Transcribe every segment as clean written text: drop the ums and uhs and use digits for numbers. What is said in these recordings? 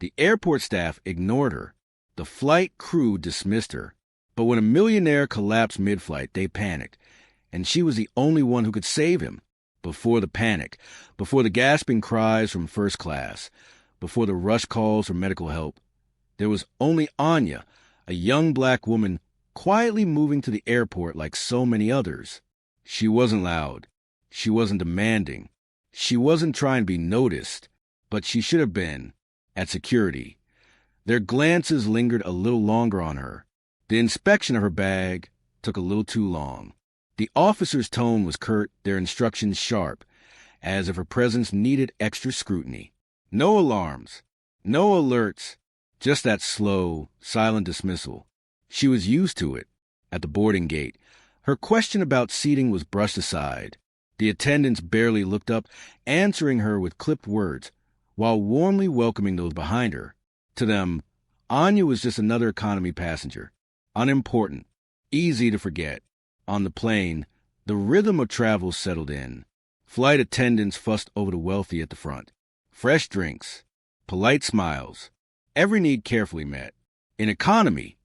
The airport staff ignored her. The flight crew dismissed her. But when a millionaire collapsed mid-flight, they panicked, and she was the only one who could save him. Before the panic, before the gasping cries from first class, before the rush calls for medical help, there was only Anya, a young black woman quietly moving to the airport like so many others. She wasn't loud. She wasn't demanding. She wasn't trying to be noticed, but she should have been, at security. Their glances lingered a little longer on her. The inspection of her bag took a little too long. The officer's tone was curt, their instructions sharp, as if her presence needed extra scrutiny. No alarms, no alerts, just that slow, silent dismissal. She was used to it. At the boarding gate, her question about seating was brushed aside. The attendants barely looked up, answering her with clipped words, while warmly welcoming those behind her. To them, Anya was just another economy passenger, unimportant, easy to forget. On the plane, the rhythm of travel settled in. Flight attendants fussed over the wealthy at the front. Fresh drinks, polite smiles, every need carefully met. In economy,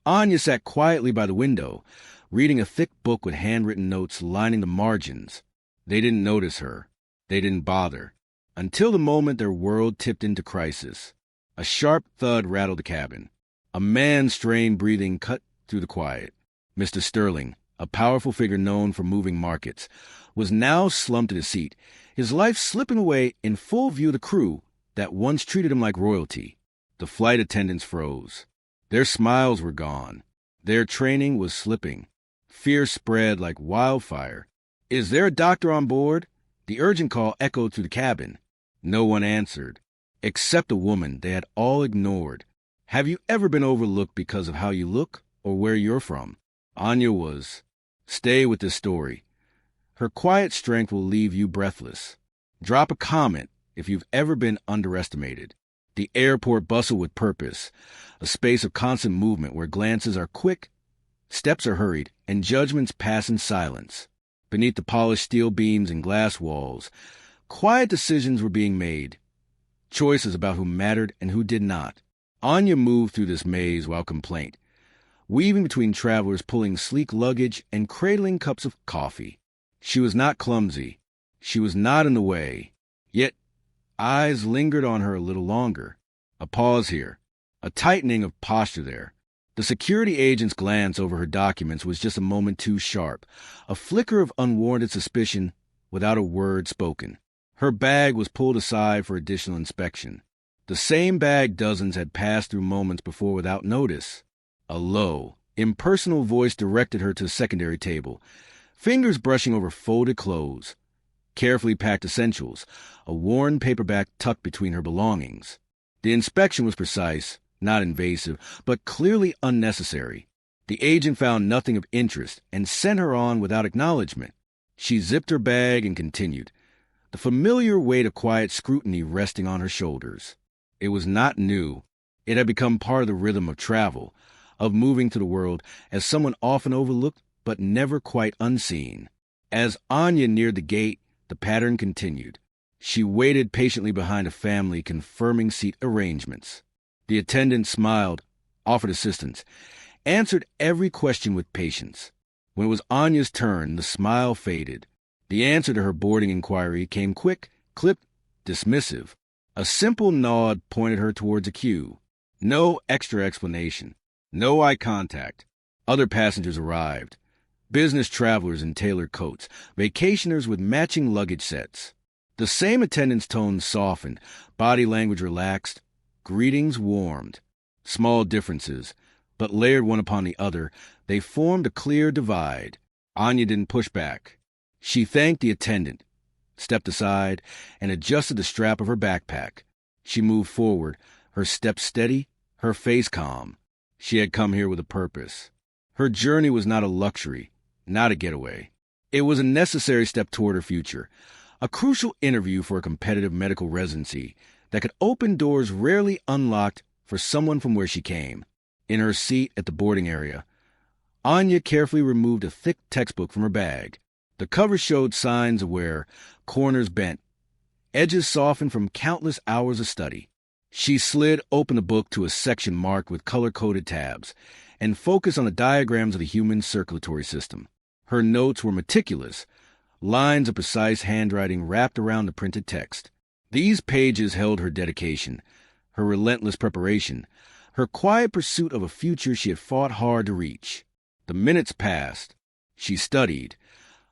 Anya sat quietly by the window, reading a thick book with handwritten notes lining the margins. They didn't notice her. They didn't bother. Until the moment their world tipped into crisis. A sharp thud rattled the cabin. A man's strained breathing cut through the quiet. Mr. Sterling, a powerful figure known for moving markets, was now slumped in his seat, his life slipping away in full view of the crew that once treated him like royalty. The flight attendants froze. Their smiles were gone. Their training was slipping. Fear spread like wildfire. "Is there a doctor on board?" The urgent call echoed through the cabin. No one answered, except a woman they had all ignored. Have you ever been overlooked because of how you look or where you're from? Anya was. Stay with this story. Her quiet strength will leave you breathless. Drop a comment if you've ever been underestimated. The airport bustled with purpose, a space of constant movement where glances are quick, steps are hurried, and judgments pass in silence. Beneath the polished steel beams and glass walls, quiet decisions were being made, choices about who mattered and who did not. Anya moved through this maze without complaint, weaving between travelers pulling sleek luggage and cradling cups of coffee. She was not clumsy. She was not in the way. Yet, eyes lingered on her a little longer. A pause here, a tightening of posture there. The security agent's glance over her documents was just a moment too sharp, a flicker of unwarranted suspicion without a word spoken. Her bag was pulled aside for additional inspection. The same bag dozens had passed through moments before without notice. A low, impersonal voice directed her to the secondary table, fingers brushing over folded clothes, carefully packed essentials, a worn paperback tucked between her belongings. The inspection was precise, not invasive, but clearly unnecessary. The agent found nothing of interest and sent her on without acknowledgement. She zipped her bag and continued, the familiar weight of quiet scrutiny resting on her shoulders. It was not new. It had become part of the rhythm of travel, of moving to the world as someone often overlooked but never quite unseen. As Anya neared the gate, the pattern continued. She waited patiently behind a family confirming seat arrangements. The attendant smiled, offered assistance, answered every question with patience. When it was Anya's turn, the smile faded. The answer to her boarding inquiry came quick, clipped, dismissive. A simple nod pointed her towards a queue. No extra explanation. No eye contact. Other passengers arrived. Business travelers in tailored coats, vacationers with matching luggage sets. The same attendant's tone softened, body language relaxed, greetings warmed. Small differences, but layered one upon the other, they formed a clear divide. Anya didn't push back. She thanked the attendant, stepped aside, and adjusted the strap of her backpack. She moved forward, her step steady, her face calm. She had come here with a purpose. Her journey was not a luxury, not a getaway. It was a necessary step toward her future, a crucial interview for a competitive medical residency that could open doors rarely unlocked for someone from where she came. In her seat at the boarding area, Anya carefully removed a thick textbook from her bag. The cover showed signs of wear, corners bent, edges softened from countless hours of study. She slid open the book to a section marked with color-coded tabs and focused on the diagrams of the human circulatory system. Her notes were meticulous, lines of precise handwriting wrapped around the printed text. These pages held her dedication, her relentless preparation, her quiet pursuit of a future she had fought hard to reach. The minutes passed. She studied,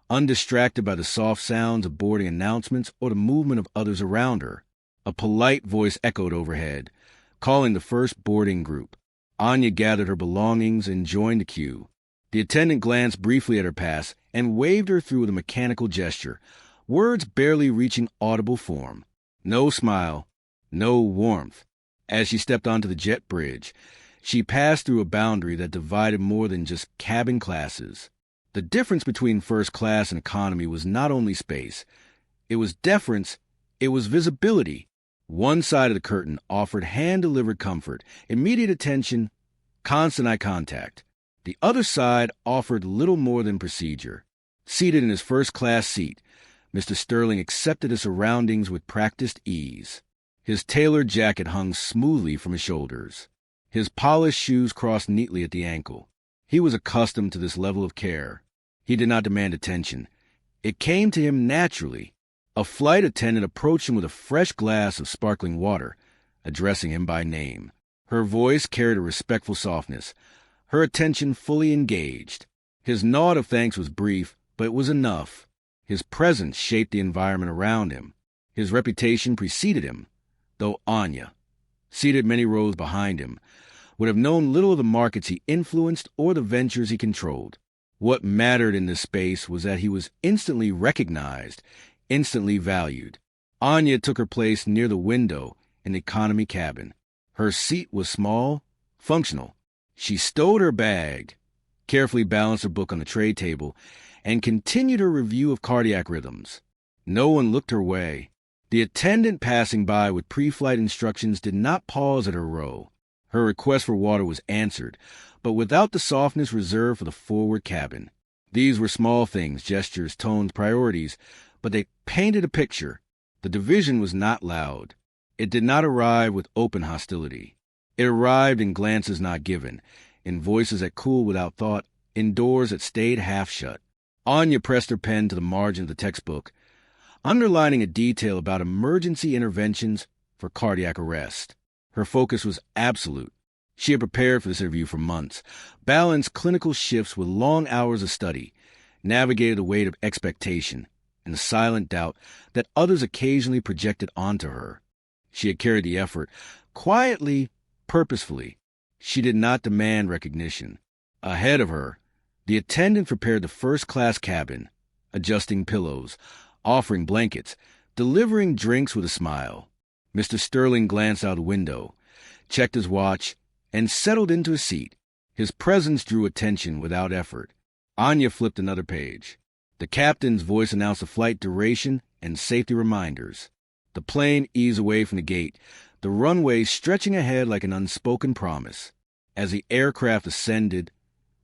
undistracted by the soft sounds of boarding announcements or the movement of others around her. A polite voice echoed overhead, calling the first boarding group. Anya gathered her belongings and joined the queue. The attendant glanced briefly at her pass and waved her through with a mechanical gesture, words barely reaching audible form. No smile, no warmth. As she stepped onto the jet bridge, she passed through a boundary that divided more than just cabin classes. The difference between first class and economy was not only space. It was deference, it was visibility. One side of the curtain offered hand-delivered comfort, immediate attention, constant eye contact. The other side offered little more than procedure. Seated in his first-class seat, Mr. Sterling accepted his surroundings with practiced ease. His tailored jacket hung smoothly from his shoulders. His polished shoes crossed neatly at the ankle. He was accustomed to this level of care. He did not demand attention. It came to him naturally. A flight attendant approached him with a fresh glass of sparkling water, addressing him by name. Her voice carried a respectful softness, her attention fully engaged. His nod of thanks was brief, but it was enough. His presence shaped the environment around him. His reputation preceded him, though Anya, seated many rows behind him, would have known little of the markets he influenced or the ventures he controlled. What mattered in this space was that he was instantly recognized, instantly valued. Anya took her place near the window in the economy cabin. Her seat was small, functional. She stowed her bag, carefully balanced her book on the tray table, and continued her review of cardiac rhythms. No one looked her way. The attendant passing by with pre-flight instructions did not pause at her row. Her request for water was answered, but without the softness reserved for the forward cabin. These were small things, gestures, tones, priorities, but they painted a picture. The division was not loud. It did not arrive with open hostility. It arrived in glances not given, in voices that cooled without thought, in doors that stayed half shut. Anya pressed her pen to the margin of the textbook, underlining a detail about emergency interventions for cardiac arrest. Her focus was absolute. She had prepared for this interview for months, balanced clinical shifts with long hours of study, navigated the weight of expectation and the silent doubt that others occasionally projected onto her. She had carried the effort, quietly, purposefully. She did not demand recognition. Ahead of her, the attendant prepared the first-class cabin, adjusting pillows, offering blankets, delivering drinks with a smile. Mr. Sterling glanced out the window, checked his watch, and settled into his seat. His presence drew attention without effort. Anya flipped another page. The captain's voice announced the flight duration and safety reminders. The plane eased away from the gate, the runway stretching ahead like an unspoken promise. As the aircraft ascended,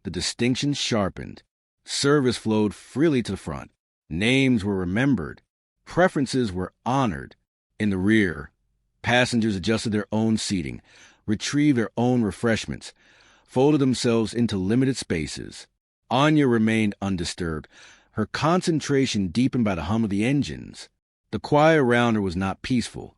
the distinctions sharpened. Service flowed freely to the front. Names were remembered. Preferences were honored. In the rear, passengers adjusted their own seating, retrieved their own refreshments, folded themselves into limited spaces. Anya remained undisturbed, her concentration deepened by the hum of the engines. The quiet around her was not peaceful.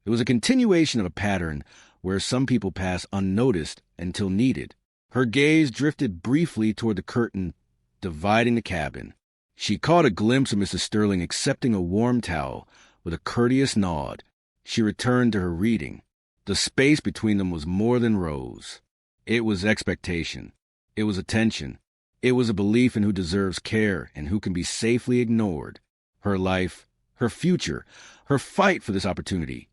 It was a continuation of a pattern where some people pass unnoticed until needed. Her gaze drifted briefly toward the curtain dividing the cabin. She caught a glimpse of Mrs. Sterling accepting a warm towel with a courteous nod. She returned to her reading. The space between them was more than rows. It was expectation. It was attention. It was a belief in who deserves care and who can be safely ignored. Her life, her future, her fight for this opportunity.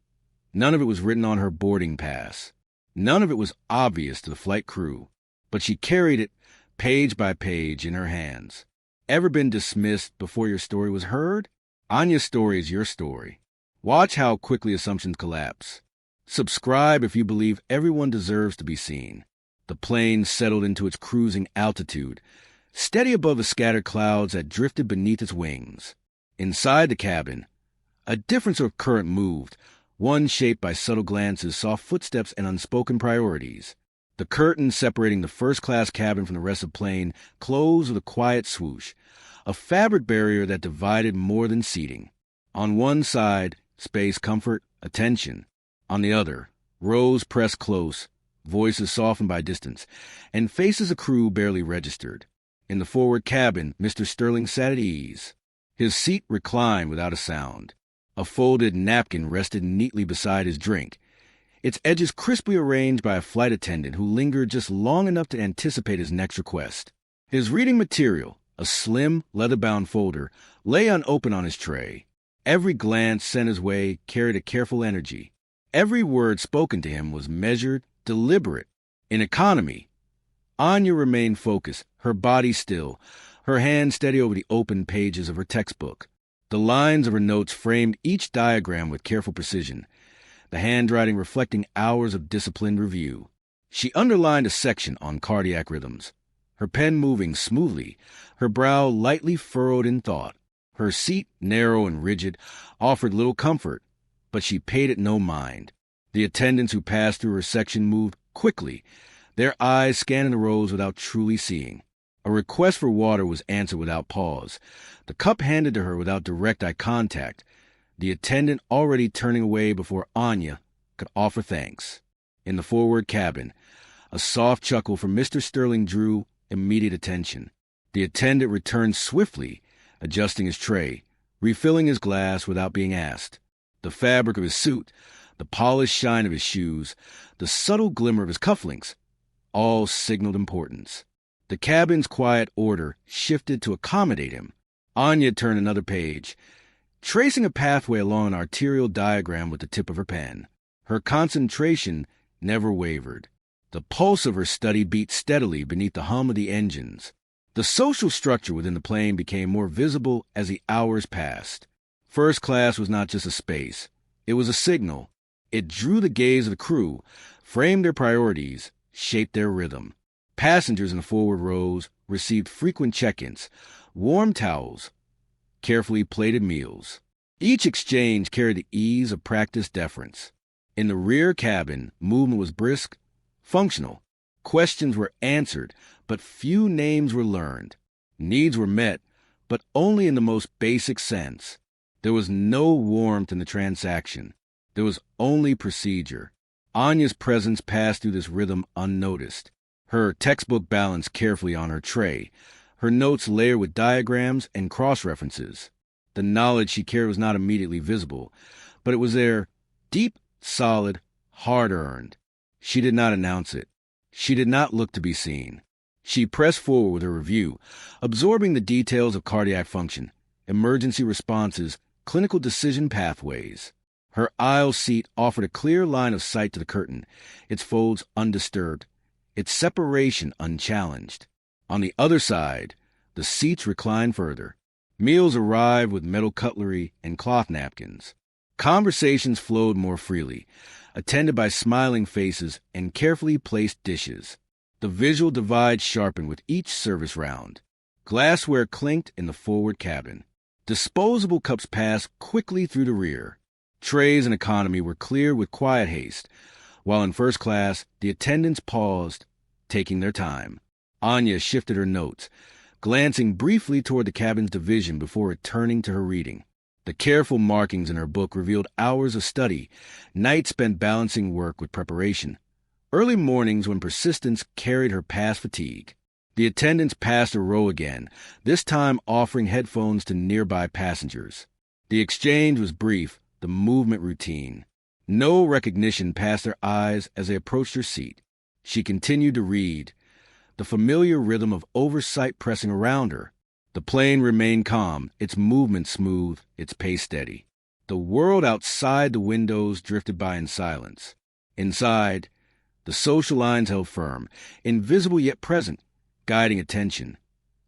None of it was written on her boarding pass. None of it was obvious to the flight crew, but she carried it page by page in her hands. Ever been dismissed before your story was heard? Anya's story is your story. Watch how quickly assumptions collapse. Subscribe if you believe everyone deserves to be seen. The plane settled into its cruising altitude, steady above the scattered clouds that drifted beneath its wings. Inside the cabin, a different sort of current moved, one shaped by subtle glances, soft footsteps, and unspoken priorities. The curtain separating the first-class cabin from the rest of the plane closed with a quiet swoosh, a fabric barrier that divided more than seating. On one side, space, comfort, attention. On the other, rows pressed close, voices softened by distance, and faces of crew barely registered. In the forward cabin, Mr. Sterling sat at ease. His seat reclined without a sound. A folded napkin rested neatly beside his drink, its edges crisply arranged by a flight attendant who lingered just long enough to anticipate his next request. His reading material, a slim, leather-bound folder, lay unopened on his tray. Every glance sent his way carried a careful energy. Every word spoken to him was measured, deliberate. In economy, Anya remained focused, her body still, her hand steady over the open pages of her textbook. The lines of her notes framed each diagram with careful precision, the handwriting reflecting hours of disciplined review. She underlined a section on cardiac rhythms, her pen moving smoothly, her brow lightly furrowed in thought. Her seat, narrow and rigid, offered little comfort, but she paid it no mind. The attendants who passed through her section moved quickly, their eyes scanning the rows without truly seeing. A request for water was answered without pause, the cup handed to her without direct eye contact, the attendant already turning away before Anya could offer thanks. In the forward cabin, a soft chuckle from Mr. Sterling drew immediate attention. The attendant returned swiftly, adjusting his tray, refilling his glass without being asked. The fabric of his suit, the polished shine of his shoes, the subtle glimmer of his cufflinks, all signaled importance. The cabin's quiet order shifted to accommodate him. Anya turned another page, tracing a pathway along an arterial diagram with the tip of her pen. Her concentration never wavered. The pulse of her study beat steadily beneath the hum of the engines. The social structure within the plane became more visible as the hours passed. First class was not just a space. It was a signal. It drew the gaze of the crew, framed their priorities, shaped their rhythm. Passengers in the forward rows received frequent check-ins, warm towels, carefully plated meals. Each exchange carried the ease of practiced deference. In the rear cabin, movement was brisk, functional. Questions were answered, but few names were learned. Needs were met, but only in the most basic sense. There was no warmth in the transaction. There was only procedure. Anya's presence passed through this rhythm unnoticed. Her textbook balanced carefully on her tray, her notes layered with diagrams and cross-references. The knowledge she carried was not immediately visible, but it was there, deep, solid, hard-earned. She did not announce it. She did not look to be seen. She pressed forward with her review, absorbing the details of cardiac function, emergency responses, clinical decision pathways. Her aisle seat offered a clear line of sight to the curtain, its folds undisturbed, its separation unchallenged. On the other side, the seats reclined further. Meals arrived with metal cutlery and cloth napkins. Conversations flowed more freely, attended by smiling faces and carefully placed dishes. The visual divide sharpened with each service round. Glassware clinked in the forward cabin. Disposable cups passed quickly through the rear. Trays in economy were cleared with quiet haste, while in first class, the attendants paused, taking their time. Anya shifted her notes, glancing briefly toward the cabin's division before returning to her reading. The careful markings in her book revealed hours of study, nights spent balancing work with preparation, early mornings when persistence carried her past fatigue. The attendants passed a row again, this time offering headphones to nearby passengers. The exchange was brief, the movement routine. No recognition passed their eyes as they approached her seat. She continued to read, the familiar rhythm of oversight pressing around her. The plane remained calm, its movement smooth, its pace steady. The world outside the windows drifted by in silence. Inside, the social lines held firm, invisible yet present, guiding attention,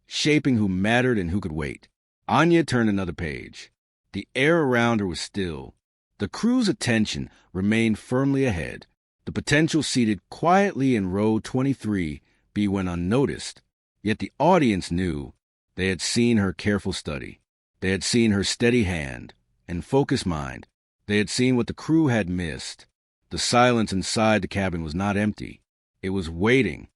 shaping who mattered and who could wait. Anya turned another page. The air around her was still. The crew's attention remained firmly ahead. The potential seated quietly in row 23 went unnoticed. Yet the audience knew. They had seen her careful study. They had seen her steady hand and focused mind, They had seen what the crew had missed. The silence inside the cabin was not empty. It was waiting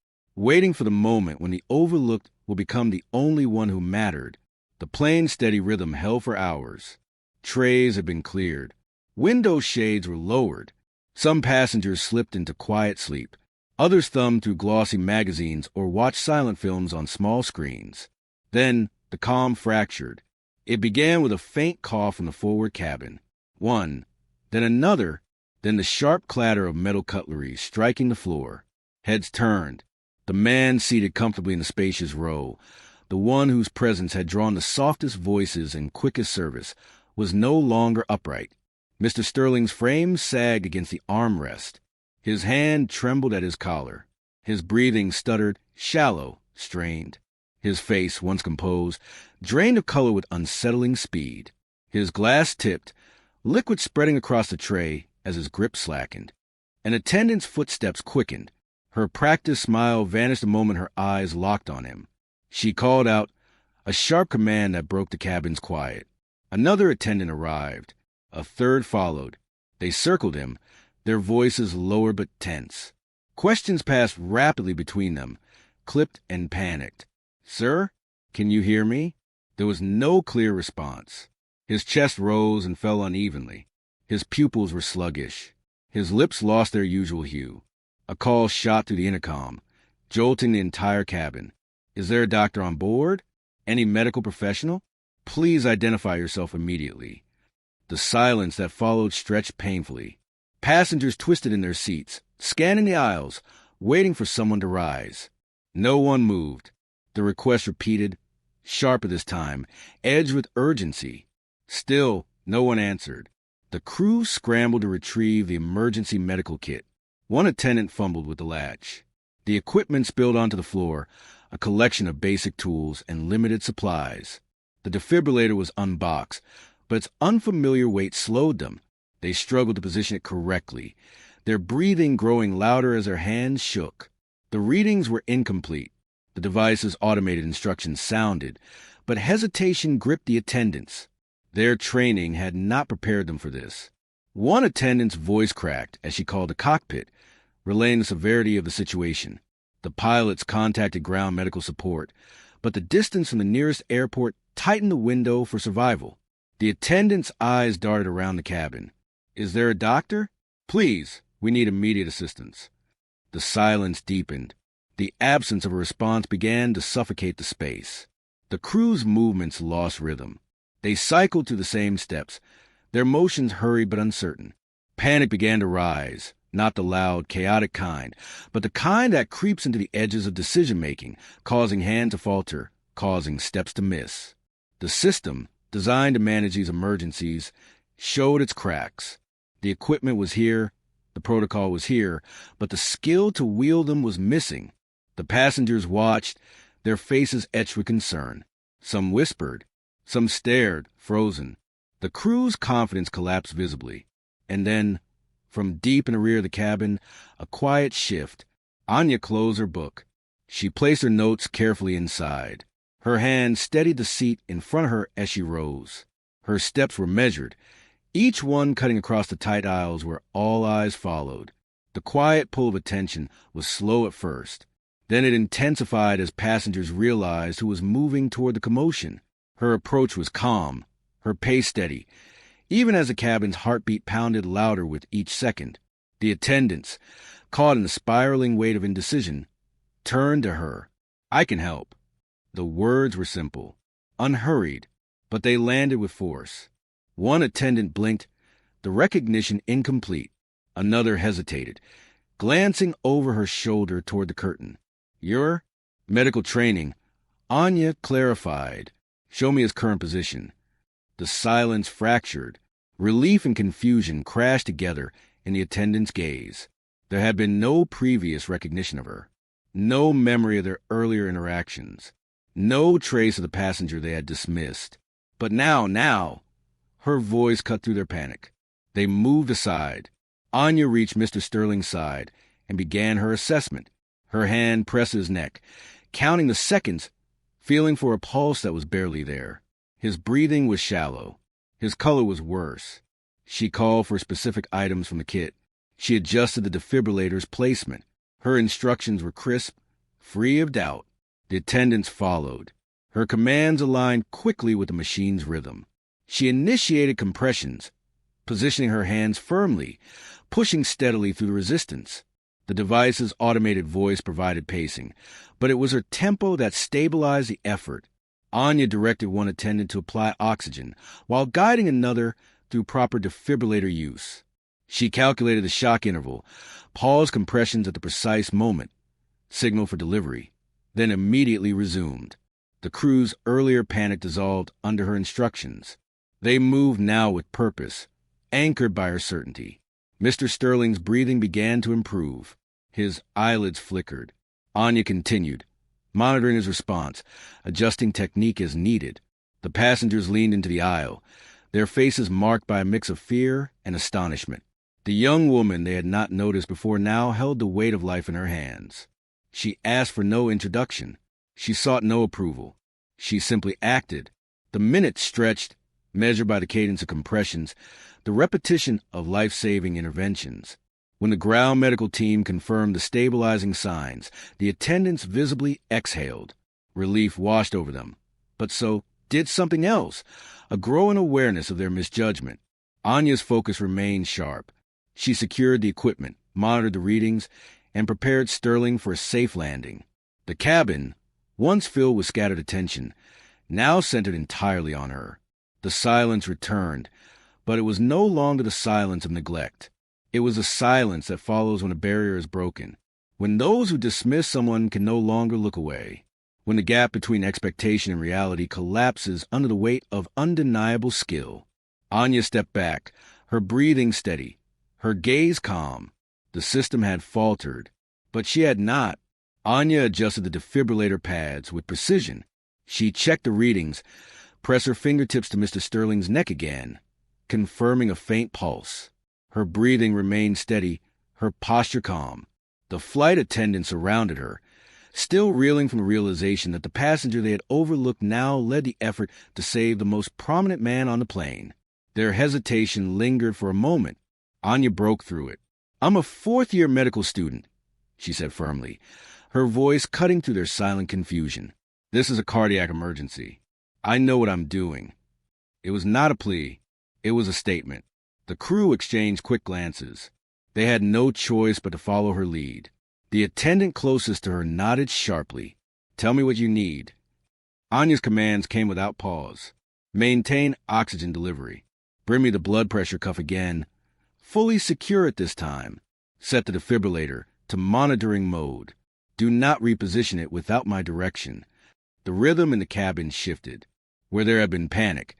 for the moment when the overlooked will become the only one who mattered. The plane's steady rhythm held for hours. Trays had been cleared. Window shades were lowered. Some passengers slipped into quiet sleep. Others thumbed through glossy magazines or watched silent films on small screens. Then the calm fractured. It began with a faint cough from the forward cabin. One, then another, then the sharp clatter of metal cutlery striking the floor. Heads turned. The man seated comfortably in the spacious row, the one whose presence had drawn the softest voices and quickest service, was no longer upright. Mr. Sterling's frame sagged against the armrest. His hand trembled at his collar. His breathing stuttered, shallow, strained. His face, once composed, drained of color with unsettling speed. His glass tipped, liquid spreading across the tray as his grip slackened. An attendant's footsteps quickened. Her practiced smile vanished the moment her eyes locked on him. She called out, a sharp command that broke the cabin's quiet. Another attendant arrived. A third followed. They circled him, their voices lower but tense. Questions passed rapidly between them, clipped and panicked. Sir, can you hear me? There was no clear response. His chest rose and fell unevenly. His pupils were sluggish. His lips lost their usual hue. A call shot through the intercom, jolting the entire cabin. Is there a doctor on board? Any medical professional? Please identify yourself immediately. The silence that followed stretched painfully. Passengers twisted in their seats, scanning the aisles, waiting for someone to rise. No one moved. The request repeated, sharper this time, edged with urgency. Still, no one answered. The crew scrambled to retrieve the emergency medical kit. One attendant fumbled with the latch. The equipment spilled onto the floor, a collection of basic tools and limited supplies. The defibrillator was unboxed, but its unfamiliar weight slowed them. They struggled to position it correctly, their breathing growing louder as their hands shook. The readings were incomplete. The device's automated instructions sounded, but hesitation gripped the attendants. Their training had not prepared them for this. One attendant's voice cracked as she called the cockpit, relaying the severity of the situation. The pilots contacted ground medical support, but the distance from the nearest airport tightened the window for survival. The attendant's eyes darted around the cabin. Is there a doctor? Please, we need immediate assistance. The silence deepened. The absence of a response began to suffocate the space. The crew's movements lost rhythm. They cycled to the same steps, their motions hurried but uncertain. Panic began to rise, not the loud, chaotic kind, but the kind that creeps into the edges of decision-making, causing hands to falter, causing steps to miss. The system, designed to manage these emergencies, showed its cracks. The equipment was here, the protocol was here, but the skill to wield them was missing. The passengers watched, their faces etched with concern. Some whispered, some stared, frozen. The crew's confidence collapsed visibly. And then, from deep in the rear of the cabin, a quiet shift. Anya closed her book. She placed her notes carefully inside. Her hand steadied the seat in front of her as she rose. Her steps were measured, each one cutting across the tight aisles where all eyes followed. The quiet pull of attention was slow at first. Then it intensified as passengers realized who was moving toward the commotion. Her approach was calm, her pace steady, even as the cabin's heartbeat pounded louder with each second. The attendants, caught in the spiraling weight of indecision, turned to her. I can help. The words were simple, unhurried, but they landed with force. One attendant blinked, the recognition incomplete. Another hesitated, glancing over her shoulder toward the curtain. Your medical training, Anya clarified. Show me his current position. The silence fractured. Relief and confusion crashed together in the attendant's gaze. There had been no previous recognition of her, no memory of their earlier interactions, no trace of the passenger they had dismissed. But now, her voice cut through their panic. They moved aside. Anya reached Mr. Sterling's side and began her assessment. Her hand pressed his neck, counting the seconds, feeling for a pulse that was barely there. His breathing was shallow. His color was worse. She called for specific items from the kit. She adjusted the defibrillator's placement. Her instructions were crisp, free of doubt. The attendants followed. Her commands aligned quickly with the machine's rhythm. She initiated compressions, positioning her hands firmly, pushing steadily through the resistance. The device's automated voice provided pacing, but it was her tempo that stabilized the effort. Anya directed one attendant to apply oxygen, while guiding another through proper defibrillator use. She calculated the shock interval, paused compressions at the precise moment, signaled for delivery, then immediately resumed. The crew's earlier panic dissolved under her instructions. They moved now with purpose, anchored by her certainty. Mr. Sterling's breathing began to improve. His eyelids flickered. Anya continued, monitoring his response, adjusting technique as needed. The passengers leaned into the aisle, their faces marked by a mix of fear and astonishment. The young woman they had not noticed before now held the weight of life in her hands. She asked for no introduction. She sought no approval. She simply acted. The minutes stretched, measured by the cadence of compressions, the repetition of life-saving interventions. When the ground medical team confirmed the stabilizing signs, the attendants visibly exhaled. Relief washed over them. But so did something else, a growing awareness of their misjudgment. Anya's focus remained sharp. She secured the equipment, monitored the readings, and prepared Sterling for a safe landing. The cabin, once filled with scattered attention, now centered entirely on her. The silence returned, but it was no longer the silence of neglect. It was a silence that follows when a barrier is broken, when those who dismiss someone can no longer look away, when the gap between expectation and reality collapses under the weight of undeniable skill. Anya stepped back, her breathing steady, her gaze calm. The system had faltered, but she had not. Anya adjusted the defibrillator pads with precision. She checked the readings, pressed her fingertips to Mr. Sterling's neck again, confirming a faint pulse. Her breathing remained steady, her posture calm. The flight attendants surrounded her, still reeling from the realization that the passenger they had overlooked now led the effort to save the most prominent man on the plane. Their hesitation lingered for a moment. Anya broke through it. "I'm a fourth-year medical student," she said firmly, her voice cutting through their silent confusion. "This is a cardiac emergency. I know what I'm doing." It was not a plea. It was a statement. The crew exchanged quick glances. They had no choice but to follow her lead. The attendant closest to her nodded sharply. "Tell me what you need." Anya's commands came without pause. "Maintain oxygen delivery. Bring me the blood pressure cuff again. Fully secure it this time. Set the defibrillator to monitoring mode. Do not reposition it without my direction." The rhythm in the cabin shifted. Where there had been panic,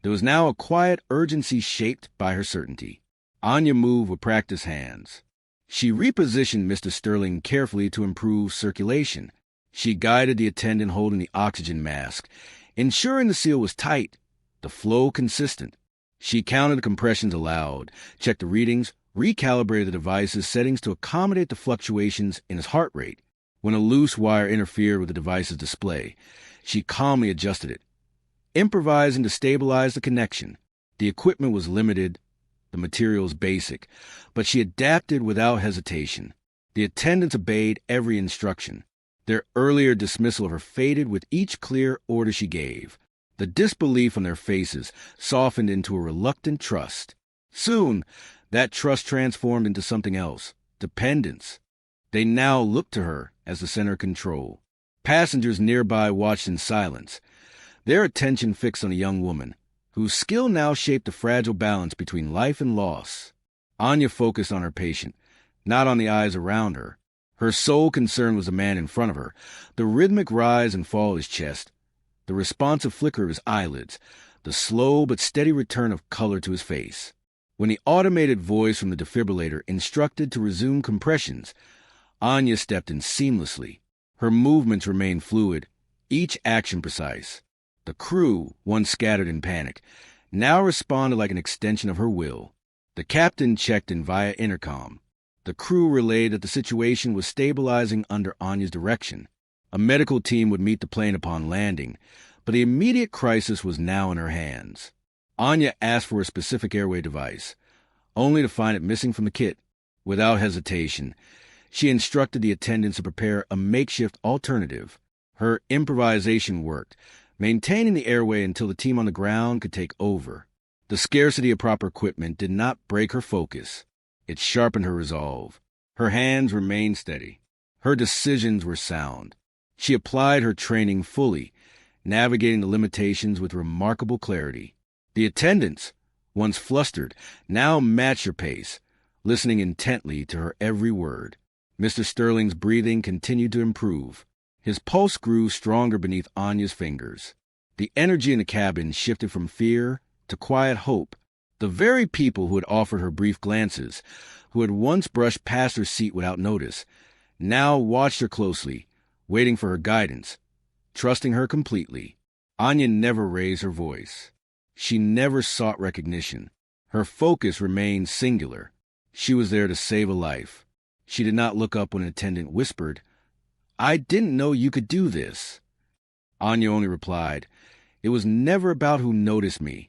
there was now a quiet urgency shaped by her certainty. Anya moved with practiced hands. She repositioned Mr. Sterling carefully to improve circulation. She guided the attendant holding the oxygen mask, ensuring the seal was tight, the flow consistent. She counted the compressions aloud, checked the readings, recalibrated the device's settings to accommodate the fluctuations in his heart rate. When a loose wire interfered with the device's display, she calmly adjusted it, improvising to stabilize the connection. The equipment was limited, the materials basic, but she adapted without hesitation. The attendants obeyed every instruction. Their earlier dismissal of her faded with each clear order she gave. The disbelief on their faces softened into a reluctant trust. Soon, that trust transformed into something else, dependence. They now looked to her as the center of control. Passengers nearby watched in silence, their attention fixed on a young woman, whose skill now shaped a fragile balance between life and loss. Anya focused on her patient, not on the eyes around her. Her sole concern was the man in front of her, the rhythmic rise and fall of his chest, the responsive flicker of his eyelids, the slow but steady return of color to his face. When the automated voice from the defibrillator instructed to resume compressions, Anya stepped in seamlessly. Her movements remained fluid, each action precise. The crew, once scattered in panic, now responded like an extension of her will. The captain checked in via intercom. The crew relayed that the situation was stabilizing under Anya's direction. A medical team would meet the plane upon landing, but the immediate crisis was now in her hands. Anya asked for a specific airway device, only to find it missing from the kit. Without hesitation, she instructed the attendants to prepare a makeshift alternative. Her improvisation worked, maintaining the airway until the team on the ground could take over. The scarcity of proper equipment did not break her focus. It sharpened her resolve. Her hands remained steady. Her decisions were sound. She applied her training fully, navigating the limitations with remarkable clarity. The attendants, once flustered, now matched her pace, listening intently to her every word. Mr. Sterling's breathing continued to improve. His pulse grew stronger beneath Anya's fingers. The energy in the cabin shifted from fear to quiet hope. The very people who had offered her brief glances, who had once brushed past her seat without notice, now watched her closely, waiting for her guidance, trusting her completely. Anya never raised her voice. She never sought recognition. Her focus remained singular. She was there to save a life. She did not look up when an attendant whispered, "I didn't know you could do this." Anya only replied, "It was never about who noticed me."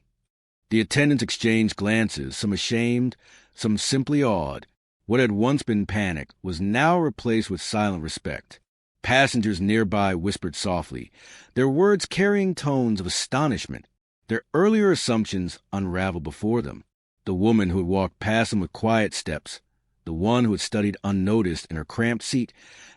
The attendants exchanged glances, some ashamed, some simply awed. What had once been panic was now replaced with silent respect. Passengers nearby whispered softly, their words carrying tones of astonishment. Their earlier assumptions unraveled before them. The woman who had walked past them with quiet steps, the one who had studied unnoticed in her cramped seat,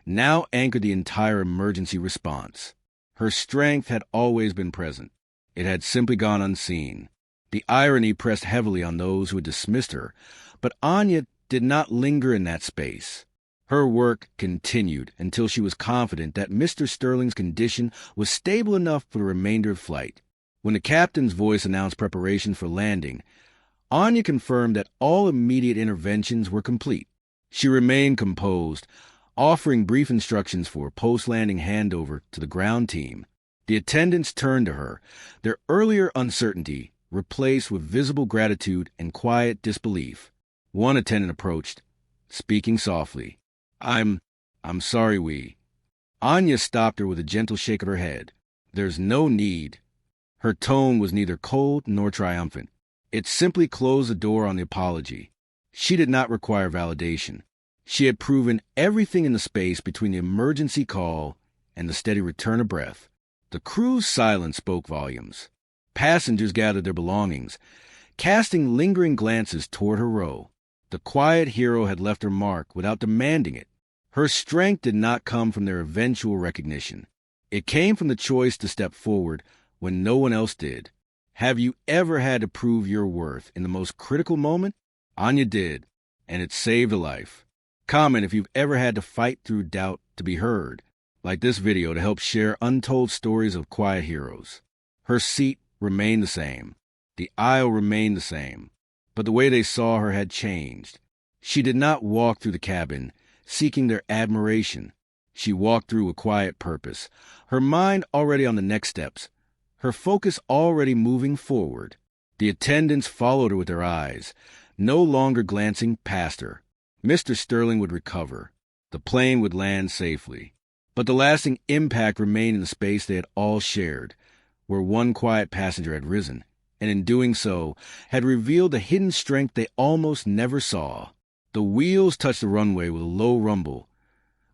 now anchored the entire emergency response. Her strength had always been present. It had simply gone unseen. The irony pressed heavily on those who had dismissed her, but Anya did not linger in that space. Her work continued until she was confident that Mr. Sterling's condition was stable enough for the remainder of flight. When the captain's voice announced preparation for landing, Anya confirmed that all immediate interventions were complete. She remained composed, offering brief instructions for post-landing handover to the ground team. The attendants turned to her, their earlier uncertainty replaced with visible gratitude and quiet disbelief. One attendant approached, speaking softly. I'm sorry, we. Anya stopped her with a gentle shake of her head. There's no need. Her tone was neither cold nor triumphant. It simply closed the door on the apology. She did not require validation. She had proven everything in the space between the emergency call and the steady return of breath. The crew's silence spoke volumes. Passengers gathered their belongings, casting lingering glances toward her row. The quiet hero had left her mark without demanding it. Her strength did not come from their eventual recognition. It came from the choice to step forward when no one else did. Have you ever had to prove your worth in the most critical moment? Anya did, and it saved a life. Comment if you've ever had to fight through doubt to be heard. Like this video to help share untold stories of quiet heroes. Her seat remained the same. The aisle remained the same. But the way they saw her had changed. She did not walk through the cabin, seeking their admiration. She walked through a quiet purpose, her mind already on the next steps, her focus already moving forward. The attendants followed her with their eyes, no longer glancing past her. Mr. Sterling would recover. The plane would land safely. But the lasting impact remained in the space they had all shared, where one quiet passenger had risen, and in doing so, had revealed a hidden strength they almost never saw. The wheels touched the runway with a low rumble,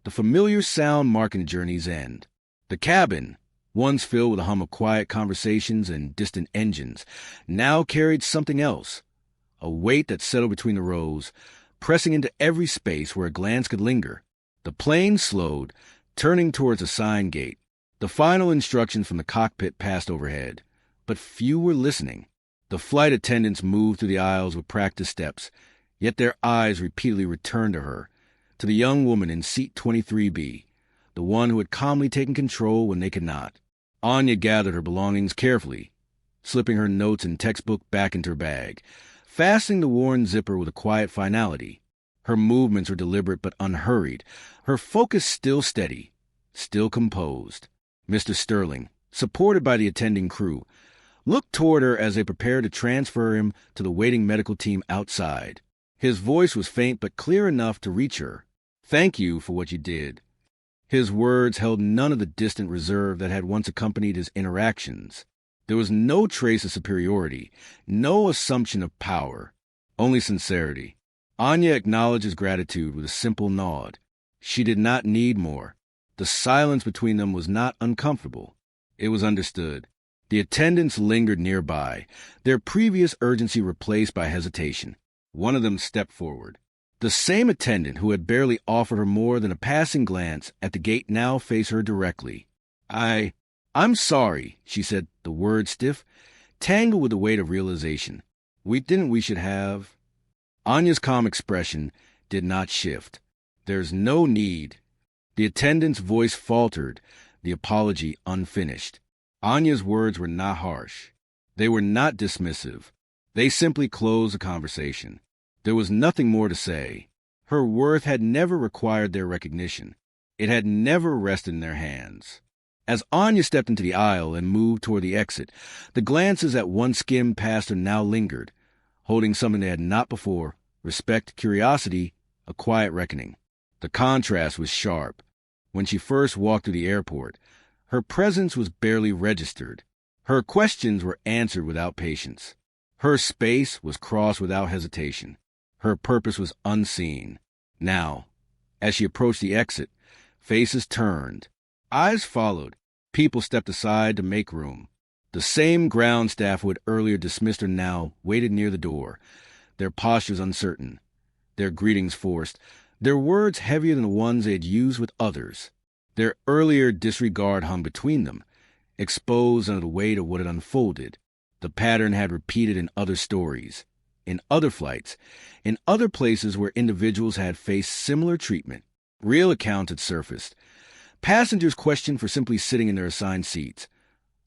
the familiar sound marking the journey's end. The cabin, once filled with a hum of quiet conversations and distant engines, now carried something else, a weight that settled between the rows, pressing into every space where a glance could linger. The plane slowed, turning towards a sign gate. The final instructions from the cockpit passed overhead, but few were listening. The flight attendants moved through the aisles with practiced steps, yet their eyes repeatedly returned to her, to the young woman in seat 23B, the one who had calmly taken control when they could not. Anya gathered her belongings carefully, slipping her notes and textbook back into her bag, fastening the worn zipper with a quiet finality. Her movements were deliberate but unhurried, her focus still steady, still composed. Mr. Sterling, supported by the attending crew, looked toward her as they prepared to transfer him to the waiting medical team outside. His voice was faint but clear enough to reach her. "Thank you for what you did." His words held none of the distant reserve that had once accompanied his interactions. There was no trace of superiority, no assumption of power, only sincerity. Anya acknowledged his gratitude with a simple nod. She did not need more. The silence between them was not uncomfortable. It was understood. The attendants lingered nearby, their previous urgency replaced by hesitation. One of them stepped forward. The same attendant who had barely offered her more than a passing glance at the gate now faced her directly. I'm sorry, she said, the word stiff, tangled with the weight of realization. We should have... Anya's calm expression did not shift. There's no need. The attendant's voice faltered, the apology unfinished. Anya's words were not harsh. They were not dismissive. They simply closed the conversation. There was nothing more to say. Her worth had never required their recognition. It had never rested in their hands. As Anya stepped into the aisle and moved toward the exit, the glances that once skimmed past her now lingered, holding something they had not before: respect, curiosity, a quiet reckoning. The contrast was sharp. When she first walked through the airport, her presence was barely registered. Her questions were answered without patience. Her space was crossed without hesitation. Her purpose was unseen. Now, as she approached the exit, faces turned. Eyes followed. People stepped aside to make room. The same ground staff who had earlier dismissed her now waited near the door, their postures uncertain, their greetings forced, their words heavier than the ones they had used with others. Their earlier disregard hung between them, exposed under the weight of what had unfolded. The pattern had repeated in other stories, in other flights, in other places where individuals had faced similar treatment. Real accounts had surfaced. Passengers questioned for simply sitting in their assigned seats.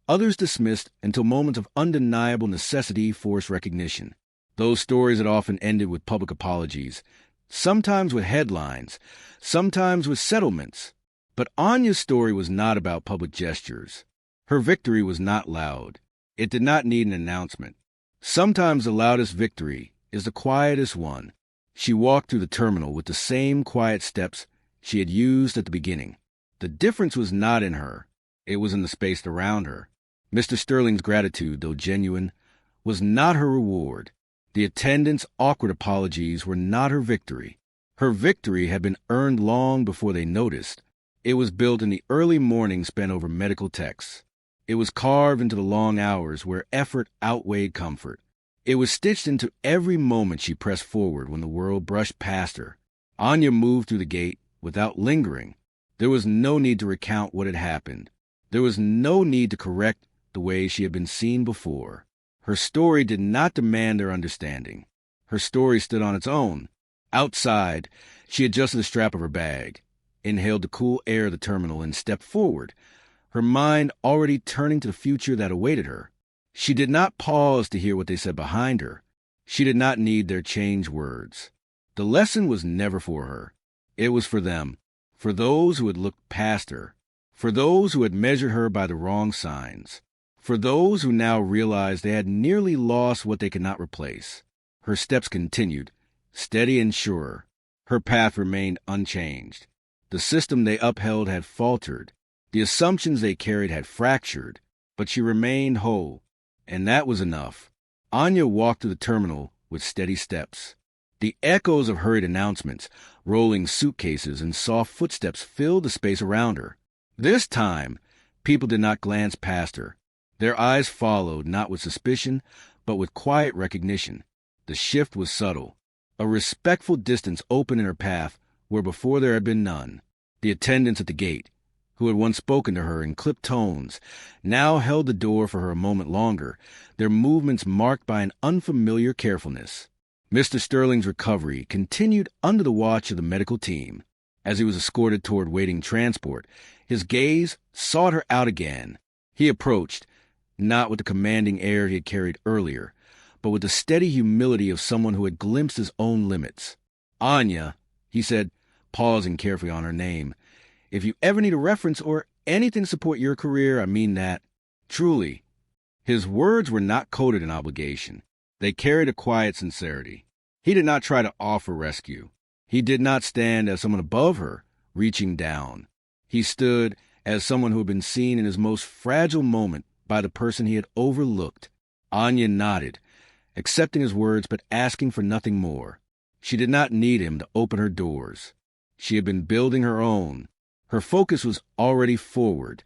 Others dismissed until moments of undeniable necessity forced recognition. Those stories had often ended with public apologies, sometimes with headlines, sometimes with settlements. But Anya's story was not about public gestures. Her victory was not loud. It did not need an announcement. Sometimes the loudest victory is the quietest one. She walked through the terminal with the same quiet steps she had used at the beginning. The difference was not in her. It was in the space around her. Mr. Sterling's gratitude, though genuine, was not her reward. The attendants' awkward apologies were not her victory. Her victory had been earned long before they noticed. It was built in the early morning spent over medical texts. It was carved into the long hours where effort outweighed comfort. It was stitched into every moment she pressed forward when the world brushed past her. Anya moved through the gate without lingering. There was no need to recount what had happened. There was no need to correct the way she had been seen before. Her story did not demand their understanding. Her story stood on its own. Outside, she adjusted the strap of her bag, inhaled the cool air of the terminal, and stepped forward, her mind already turning to the future that awaited her. She did not pause to hear what they said behind her. She did not need their changed words. The lesson was never for her. It was for them, for those who had looked past her, for those who had measured her by the wrong signs, for those who now realized they had nearly lost what they could not replace. Her steps continued, steady and sure. Her path remained unchanged. The system they upheld had faltered. The assumptions they carried had fractured, but she remained whole, and that was enough. Anya walked to the terminal with steady steps. The echoes of hurried announcements, rolling suitcases, and soft footsteps filled the space around her. This time, people did not glance past her. Their eyes followed, not with suspicion, but with quiet recognition. The shift was subtle. A respectful distance opened in her path where before there had been none. The attendants at the gate, who had once spoken to her in clipped tones, now held the door for her a moment longer, their movements marked by an unfamiliar carefulness. Mr. Sterling's recovery continued under the watch of the medical team. As he was escorted toward waiting transport, his gaze sought her out again. He approached, not with the commanding air he had carried earlier, but with the steady humility of someone who had glimpsed his own limits. "Anya," he said, pausing carefully on her name, "if you ever need a reference or anything to support your career, I mean that. Truly." His words were not coded in obligation. They carried a quiet sincerity. He did not try to offer rescue. He did not stand as someone above her, reaching down. He stood as someone who had been seen in his most fragile moment by the person he had overlooked. Anya nodded, accepting his words but asking for nothing more. She did not need him to open her doors. She had been building her own. Her focus was already forward,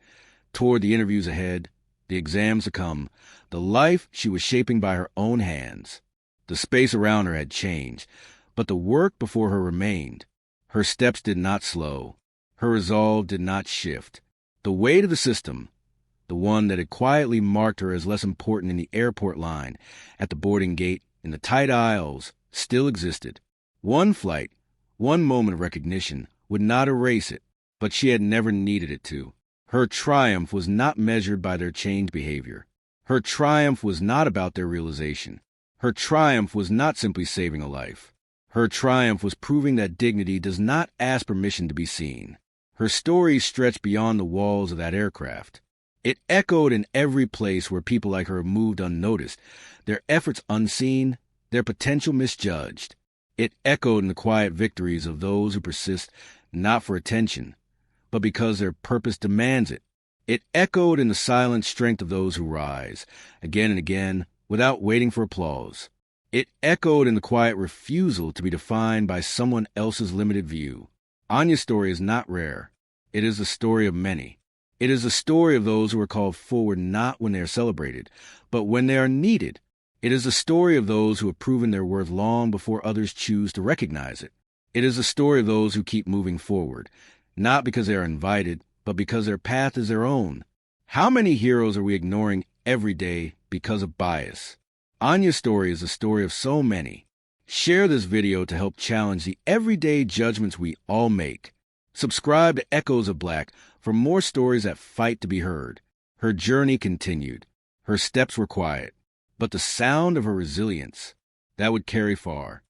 toward the interviews ahead, the exams to come, the life she was shaping by her own hands. The space around her had changed, but the work before her remained. Her steps did not slow. Her resolve did not shift. The weight of the system, the one that had quietly marked her as less important in the airport line, at the boarding gate, in the tight aisles, still existed. One flight, one moment of recognition, would not erase it, but she had never needed it to. Her triumph was not measured by their changed behavior. Her triumph was not about their realization. Her triumph was not simply saving a life. Her triumph was proving that dignity does not ask permission to be seen. Her story stretched beyond the walls of that aircraft. It echoed in every place where people like her moved unnoticed, their efforts unseen, their potential misjudged. It echoed in the quiet victories of those who persist not for attention, but because their purpose demands it. It echoed in the silent strength of those who rise, again and again, without waiting for applause. It echoed in the quiet refusal to be defined by someone else's limited view. Anya's story is not rare. It is the story of many. It is the story of those who are called forward not when they are celebrated, but when they are needed. It is the story of those who have proven their worth long before others choose to recognize it. It is the story of those who keep moving forward, not because they are invited, but because their path is their own. How many heroes are we ignoring every day because of bias? Anya's story is the story of so many. Share this video to help challenge the everyday judgments we all make. Subscribe to Echoes of Black for more stories that fight to be heard. Her journey continued. Her steps were quiet, but the sound of her resilience, that would carry far.